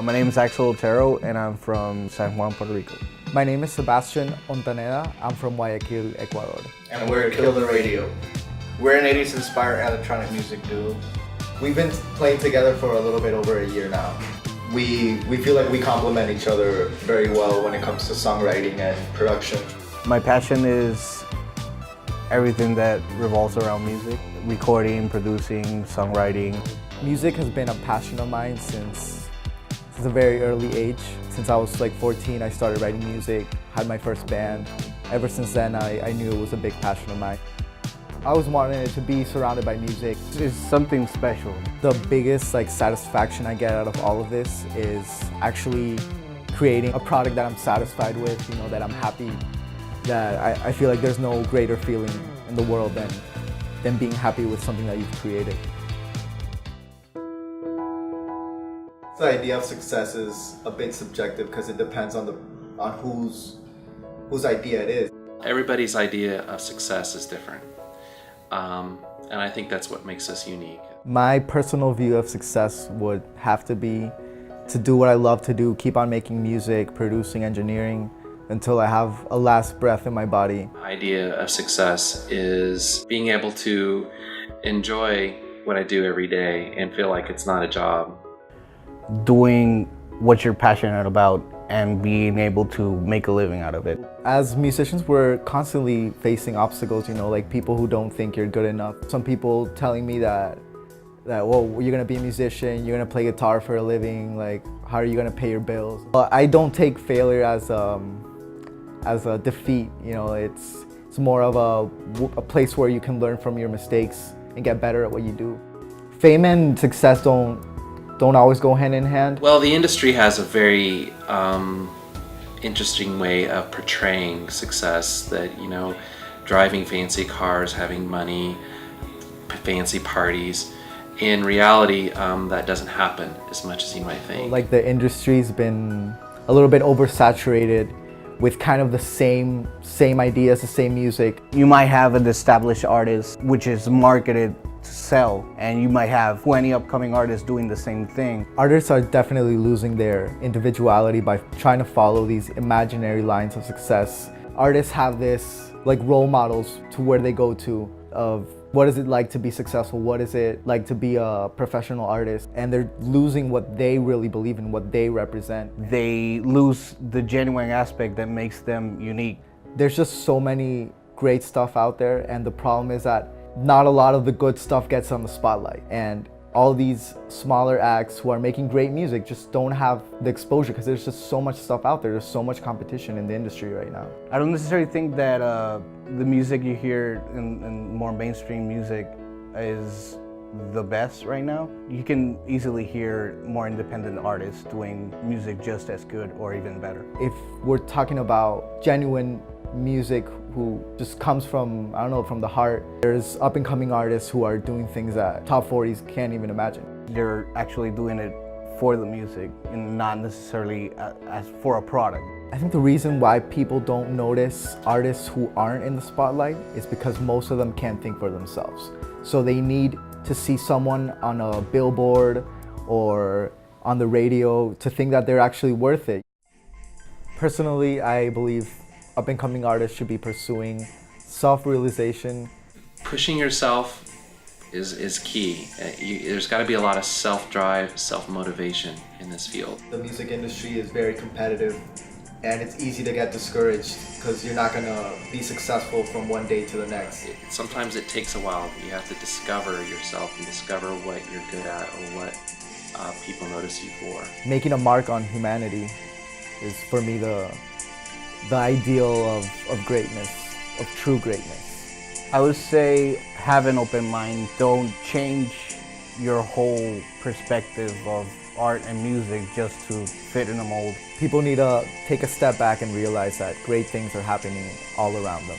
My name is Axel Otero and I'm from San Juan, Puerto Rico. My name is Sebastian Ontaneda. I'm from Guayaquil, Ecuador. And we're Kill the Radio. We're an 80s inspired electronic music duo. We've been playing together for a little bit over a year now. We feel like we complement each other very well when it comes to songwriting and production. My passion is everything that revolves around music. Recording, producing, songwriting. Music has been a passion of mine since a very early age. Since I was like 14, I started writing music, had my first band. Ever since then, I knew it was a big passion of mine. I always wanted to be surrounded by music. It's something special. The biggest satisfaction I get out of all of this is actually creating a product that I'm satisfied with, that I'm happy, that I feel like there's no greater feeling in the world than being happy with something that you've created. The idea of success is a bit subjective because it depends on whose idea it is. Everybody's idea of success is different. And I think that's what makes us unique. My personal view of success would have to be to do what I love to do, keep on making music, producing, engineering, until I have a last breath in my body. My idea of success is being able to enjoy what I do every day and feel like it's not a job. Doing what you're passionate about and being able to make a living out of it. As musicians, we're constantly facing obstacles, like people who don't think you're good enough. Some people telling me that well, you're gonna be a musician, you're gonna play guitar for a living, like how are you gonna pay your bills? But I don't take failure as a defeat, it's more of a place where you can learn from your mistakes and get better at what you do. Fame and success don't always go hand in hand. Well, the industry has a very interesting way of portraying success that, driving fancy cars, having money, fancy parties. In reality, that doesn't happen as much as you might think. Like the industry's been a little bit oversaturated with kind of the same ideas, the same music. You might have an established artist which is marketed to sell, and you might have 20 upcoming artists doing the same thing. Artists are definitely losing their individuality by trying to follow these imaginary lines of success. Artists have this role models to where they go to of what is it like to be successful, what is it like to be a professional artist, and they're losing what they really believe in, what they represent. They lose the genuine aspect that makes them unique. There's just so many great stuff out there, and the problem is that not a lot of the good stuff gets on the spotlight, and all these smaller acts who are making great music just don't have the exposure because there's just so much stuff out there. There's so much competition in the industry right now. I don't necessarily think that the music you hear in more mainstream music is the best right now. You can easily hear more independent artists doing music just as good or even better. If we're talking about genuine music who just comes from, from the heart, there's up and coming artists who are doing things that top 40s can't even imagine. They're actually doing it for the music and not necessarily as for a product. I think the reason why people don't notice artists who aren't in the spotlight is because most of them can't think for themselves. So they need to see someone on a billboard or on the radio to think that they're actually worth it. Personally, I believe up-and-coming artists should be pursuing self-realization. Pushing yourself is key. There's got to be a lot of self-drive, self-motivation in this field. The music industry is very competitive, and it's easy to get discouraged because you're not going to be successful from one day to the next. Sometimes it takes a while. You have to discover yourself and discover what you're good at or what people notice you for. Making a mark on humanity is, for me, the ideal of greatness, of true greatness. I would say have an open mind. Don't change your whole perspective of art and music just to fit in a mold. People need to take a step back and realize that great things are happening all around them.